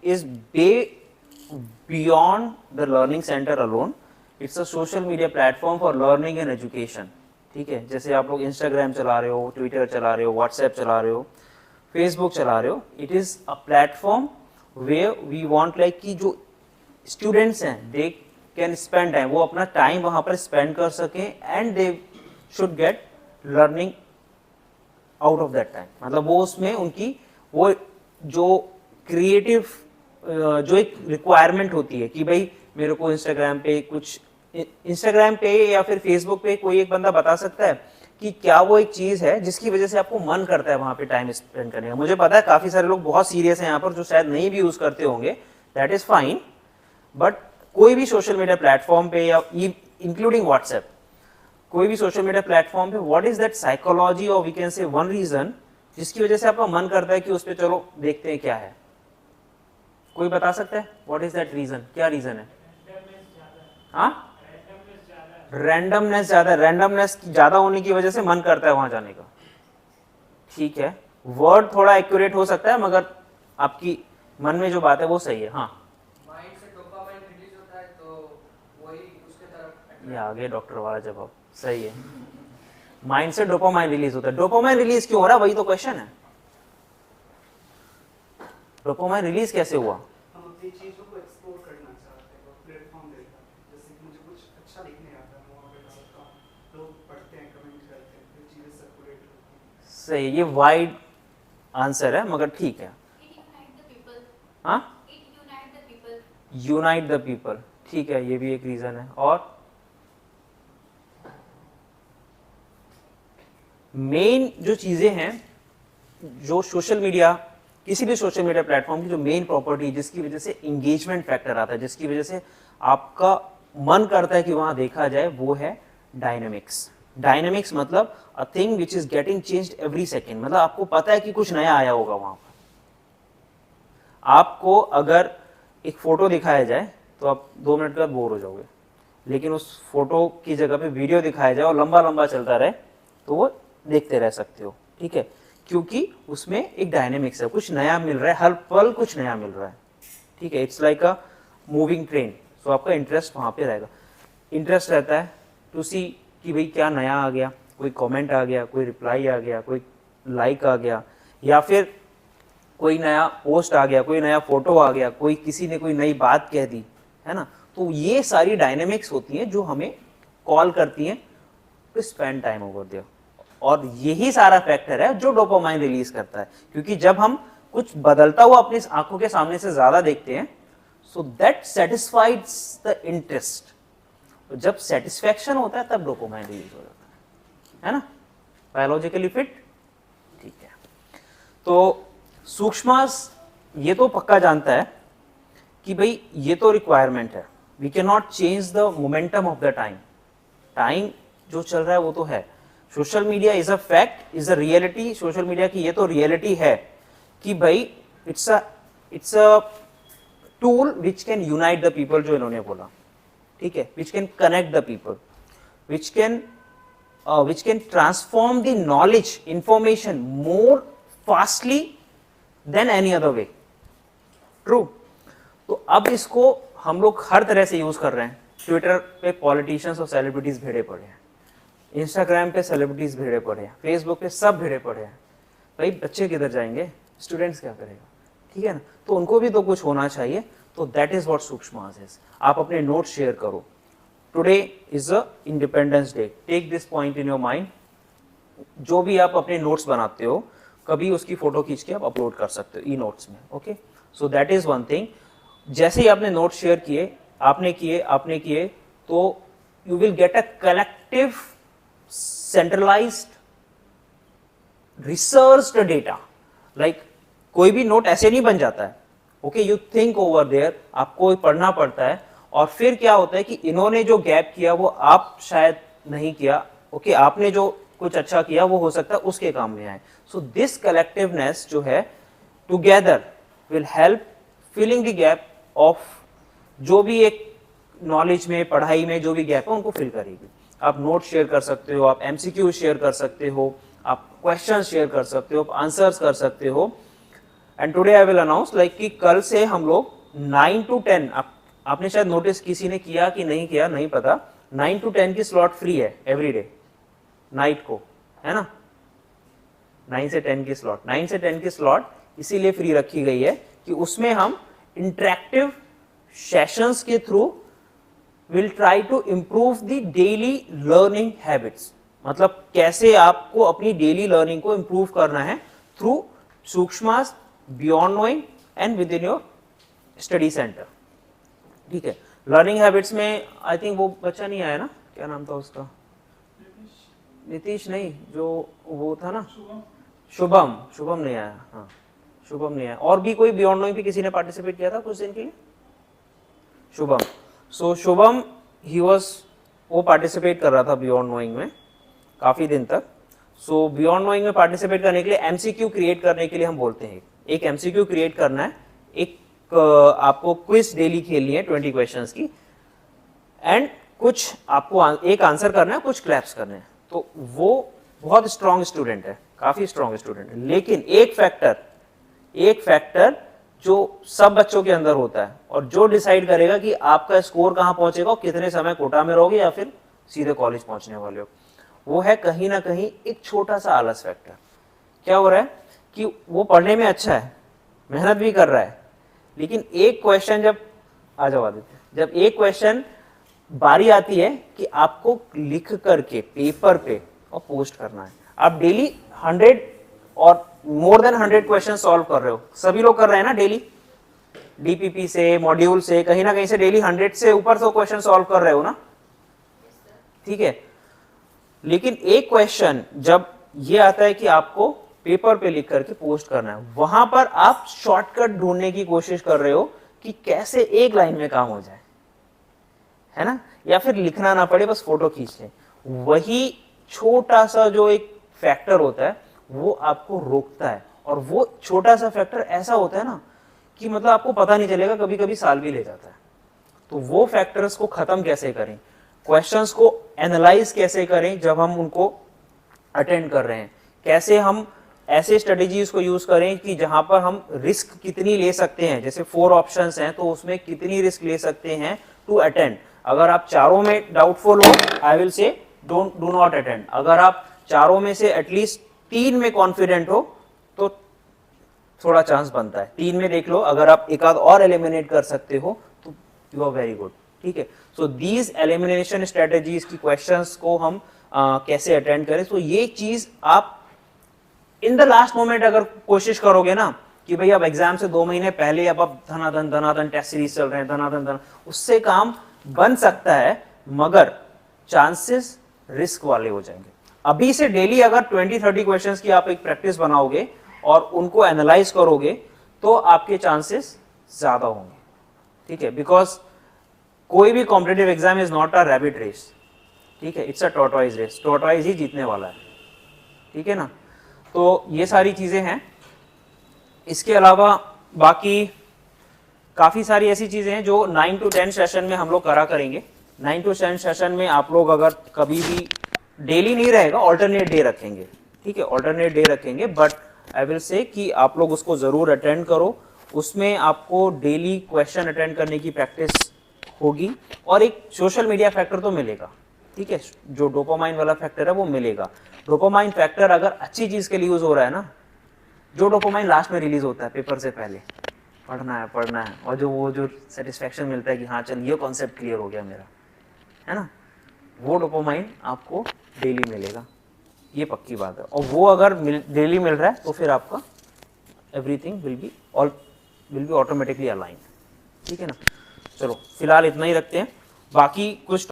is beyond the learning center alone. It's a social media platform for learning and education. ठीक है, जैसे आप लोग इंस्टाग्राम चला रहे हो, ट्विटर चला रहे हो, व्हाट्सएप चला रहे हो, फेसबुक चला रहे हो, it is a platform where we want like कि जो स्टूडेंट्स हैं दे कैन स्पेंड टाइम, वो अपना टाइम वहां पर स्पेंड कर सकें and they should get learning out of that time. मतलब वो उसमें उनकी वो जो क्रिएटिव जो एक रिक्वायरमेंट होती है कि भाई मेरे को इंस्टाग्राम पे कुछ, इंस्टाग्राम पे या फिर फेसबुक पे कोई एक बंदा बता सकता है कि क्या वो एक चीज है जिसकी वजह से आपको मन करता है वहां पे टाइम स्पेंड करने का. मुझे पता है काफी सारे लोग बहुत सीरियस हैं यहाँ पर जो शायद नहीं भी यूज करते होंगे, दैट इज फाइन, बट कोई भी सोशल मीडिया प्लेटफॉर्म पे या इंक्लूडिंग व्हाट्सएप, कोई भी सोशल मीडिया प्लेटफॉर्म पे व्हाट इज दैट साइकोलॉजी और we can say one reason जिसकी वजह से आपका मन करता है कि उस पर चलो देखते हैं क्या है. कोई बता सकता है व्हाट इज दैट रीजन, क्या रीजन है? हाँ, रैंडमनेस ज्यादा, रैंडमनेस ज्यादा होने की वजह से मन करता है वहां जाने का. ठीक है, वर्ड थोड़ा एक्यूरेट हो सकता है मगर आपकी मन में जो बात है वो सही है. हाँ, माइंड से डोपामाइन रिलीज होता है तो वही उसके तरफ. ये आगे डॉक्टर वाला जवाब सही है. माइंड से डोपामाइन रिलीज होता है. डोपामाइन रिलीज क्यों हो रहा है, वही तो क्वेश्चन है. डोपामाइन रिलीज कैसे हुआ? हम अपनी चीजों को एक्सप्लोर करना चाहते हैं, प्लेटफॉर्म देता है. जैसे कि मुझे कुछ अच्छा लिखने आता है, मैं वहाँ पे डालता हूँ, लोग पढ़ते हैं, कमेंट करते हैं, फिर चीजें सर्कुलेट होती हैं. सही, ये वाइड आंसर है मगर ठीक है. हाँ, यूनाइट द पीपल, ठीक है, ये भी एक रीजन है. और मेन जो चीजें हैं जो सोशल मीडिया, किसी भी सोशल मीडिया प्लेटफॉर्म की जो मेन प्रॉपर्टी जिसकी वजह से एंगेजमेंट फैक्टर आता है, जिसकी वजह से आपका मन करता है कि वहां देखा जाए, वो है डायनेमिक्स. डायनेमिक्स मतलब a thing which is getting changed every second. मतलब आपको पता है कि कुछ नया आया होगा वहां पर. आपको अगर एक फोटो दिखाया जाए तो आप 2 मिनट के बाद बोर हो जाओगे, लेकिन उस फोटो की जगह पे वीडियो दिखाया जाए और लंबा लंबा चलता रहे तो वो देखते रह सकते हो. ठीक है, क्योंकि उसमें एक डायनेमिक्स है, कुछ नया मिल रहा है, हर पल कुछ नया मिल रहा है. ठीक है, it's like a moving train. So आपका इंटरेस्ट वहां पे रहेगा. इंटरेस्ट रहता है टू सी कि भाई क्या नया आ गया, कोई कमेंट आ गया, कोई रिप्लाई आ गया, कोई लाइक आ गया, या फिर कोई नया पोस्ट आ गया, कोई नया फोटो आ गया, कोई किसी ने कोई नई बात कह दी, है ना. तो ये सारी डायनेमिक्स होती हैं जो हमें कॉल करती हैं to spend time over there. और यही सारा फैक्टर है जो डोपामाइन रिलीज करता है, क्योंकि जब हम कुछ बदलता हुआ अपनी आंखों के सामने से ज्यादा देखते हैं, सो दैट सेटिस्फाइड्स द इंटरेस्ट. जब सेटिस्फैक्शन होता है तब डोपामाइन रिलीज हो जाता है ना. Biologically fit. ठीक है, तो सूक्ष्मास ये तो पक्का जानता है कि भाई ये तो रिक्वायरमेंट है, we can not change the momentum of the time. Time जो चल रहा है वो तो है. Social media is a fact, is a reality. Social media की ये तो रियलिटी है कि भाई it's a tool which can unite the people, जो इन्होंने बोला. ठीक है, which can connect the people, which can transform the knowledge, information more fastly than any other way. True. तो अब इसको हम लोग हर तरह से यूज कर रहे हैं. ट्विटर पे पॉलिटिशियंस और सेलिब्रिटीज भिड़े पड़े हैं, इंस्टाग्राम पे सेलिब्रिटीज भिड़े पड़े हैं, फेसबुक पे सब भिड़े पड़े हैं. भाई बच्चे किधर जाएंगे, स्टूडेंट्स क्या करेगा. ठीक है ना, तो उनको भी तो कुछ होना चाहिए. तो दैट इज व्हाट सूक्ष्मास इज. आप अपने नोट्स शेयर करो. Today is a independence day, take this point in your mind. जो भी आप अपने नोट्स बनाते हो, कभी उसकी फोटो खींच के आप अपलोड कर सकते हो ई नोट्स में. Okay, so that is one thing. जैसे ही आपने नोट्स शेयर किए, आपने किए, तो you will get a collective centralized researched data. Like कोई भी नोट ऐसे नहीं बन जाता है. Okay, you think over there, आपको पढ़ना पड़ता है. और फिर क्या होता है कि इन्होंने जो गैप किया वो आप शायद नहीं किया. ओके, आपने जो कुछ अच्छा किया वो हो सकता है उसके काम में आए. सो दिस कलेक्टिवनेस जो है together will help filling the gap of जो भी एक नॉलेज में, पढ़ाई में जो भी गैप है उनको फिल करेगी. आप नोट शेयर कर सकते हो, आप एमसीक्यू शेयर कर सकते हो, आप क्वेश्चन शेयर कर सकते हो, आप आंसर्स कर सकते हो. And today I will announce like कि कल से हम लोग 9 to 10, आपने शायद नोटिस किसी ने किया कि नहीं किया नहीं पता, 9 to 10 की स्लॉट फ्री है एवरी डे नाइट को, है ना। 9 से 10 की स्लॉट, 9 से 10 की स्लॉट इसीलिए फ्री रखी गई है कि उसमें हम इंटरेक्टिव सेशंस के through will try to improve the daily learning habits. मतलब कैसे आपको अपनी डेली लर्निंग को इम्प्रूव करना है थ्रू सूक्ष्मास, beyond knowing and within your study centre. ठीक है, लर्निंग हैबिट्स में आई थिंक वो बच्चा नहीं आया ना, क्या नाम था उसका, नीतीश नहीं, जो वो था ना, शुभम नहीं आया। हाँ, शुभम नहीं आया। और भी कोई बियॉन्ड नोइंग पे किसी ने पार्टिसिपेट किया था कुछ दिन के लिए? शुभम। सो शुभम ही वाज, वो पार्टिसिपेट कर रहा था बियॉन्ड नोइंग में काफी दिन तक। सो बियॉन्ड नोइंग में पार्टिसिपेट करने के लिए एमसीक्यू क्रिएट करने के लिए हम बोलते हैं, एक एमसीक्यू क्रिएट करना है, एक आपको क्विज डेली खेलनी है 20 क्वेश्चंस की, एंड कुछ आपको एक आंसर करना है, कुछ क्लैप्स करने हैं। तो वो बहुत स्ट्रॉन्ग स्टूडेंट है, काफी स्ट्रॉन्ग स्टूडेंट है, लेकिन एक फैक्टर जो सब बच्चों के अंदर होता है और जो डिसाइड करेगा कि आपका स्कोर कहां पहुंचेगा और कितने समय कोटा में रहोगे या फिर सीधे कॉलेज पहुंचने वाले हो, वो है कहीं ना कहीं एक छोटा सा आलस फैक्टर। क्या हो रहा है कि वो पढ़ने में अच्छा है, मेहनत भी कर रहा है, लेकिन एक क्वेश्चन जब आ जाओ आदित्य, जब एक क्वेश्चन बारी आती है कि आपको लिख करके पेपर पे और पोस्ट करना है, आप डेली 100 और मोर देन 100 क्वेश्चन सॉल्व कर रहे हो, सभी लोग कर रहे हैं ना डेली, डीपीपी से, मॉड्यूल से, कहीं ना कहीं से डेली 100 से ऊपर तो क्वेश्चन सॉल्व कर रहे हो ना, ठीक है। लेकिन एक क्वेश्चन जब ये आता है कि आपको पेपर पे लिख करके पोस्ट करना है, वहां पर आप शॉर्टकट ढूंढने की कोशिश कर रहे हो कि कैसे एक लाइन में काम हो जाए, है ना, या फिर लिखना ना पड़े, बस फोटो खींच ले। वही छोटा सा जो एक फैक्टर होता है वो आपको रोकता है, और वो छोटा सा फैक्टर ऐसा होता है ना कि मतलब आपको पता नहीं चलेगा, कभी कभी साल भी ले जाता है। तो वो फैक्टर्स को खत्म कैसे करें, क्वेश्चंस को एनालाइज कैसे करें जब हम उनको अटेंड कर रहे हैं, कैसे हम ऐसे स्ट्रेटेजीज को यूज करें कि जहां पर हम रिस्क कितनी ले सकते हैं, जैसे 4 ऑप्शंस हैं तो उसमें कितनी रिस्क ले सकते हैं टू अटेंड। अगर आप चारों में डाउटफुल हो, I will say do not attend. अगर आप चारों में से एटलीस्ट 3 में कॉन्फिडेंट हो तो थोड़ा चांस बनता है, 3 में देख लो, अगर आप एक आध और एलिमिनेट कर सकते हो तो यू आर वेरी गुड, ठीक है। सो दीज एलिमिनेशन स्ट्रेटेजीज की क्वेश्चंस को हम कैसे अटेंड करें, तो ये चीज आप इन द लास्ट मोमेंट अगर कोशिश करोगे ना कि भाई अब एग्जाम से 2 महीने पहले अब धनाधन टेस्ट सीरीज चल रहे हैं, धनाधन, उससे काम बन सकता है, मगर चांसेस रिस्क वाले हो जाएंगे। अभी से डेली अगर 20-30 क्वेश्चंस की आप एक प्रैक्टिस बनाओगे और उनको एनालाइज करोगे तो आपके चांसेस ज्यादा होंगे, ठीक है। बिकॉज कोई भी competitive exam is not a rabbit race, ठीक है, it's a tortoise race, tortoise ही जीतने वाला है, ठीक है ना। तो ये सारी चीजें हैं। इसके अलावा बाकी काफी सारी ऐसी चीजें हैं जो 9 to 10 सेशन में हम लोग करा करेंगे। 9 to 10 सेशन में आप लोग अगर कभी भी, डेली नहीं रहेगा, ऑल्टरनेट डे रखेंगे, ठीक है, ऑल्टरनेट डे रखेंगे, बट आई विल से कि आप लोग उसको जरूर अटेंड करो। उसमें आपको डेली क्वेश्चन अटेंड करने की प्रैक्टिस होगी और एक सोशल मीडिया फैक्टर तो मिलेगा, ठीक है, जो डोपामाइन वाला फैक्टर है वो मिलेगा। डोपामाइन फैक्टर अगर अच्छी चीज के लिए यूज हो रहा है ना, जो डोपामाइन लास्ट में रिलीज होता है पेपर से पहले, पढ़ना है, और जो वो जो सेटिस्फेक्शन मिलता है कि हाँ चल ये कॉन्सेप्ट क्लियर हो गया मेरा, है ना, वो डोपामाइन आपको डेली मिलेगा, ये पक्की बात है। और वो अगर डेली मिल रहा है तो फिर आपका everything will be automatically align, ठीक है ना। चलो फिलहाल इतना ही रखते हैं, बाकी कुछ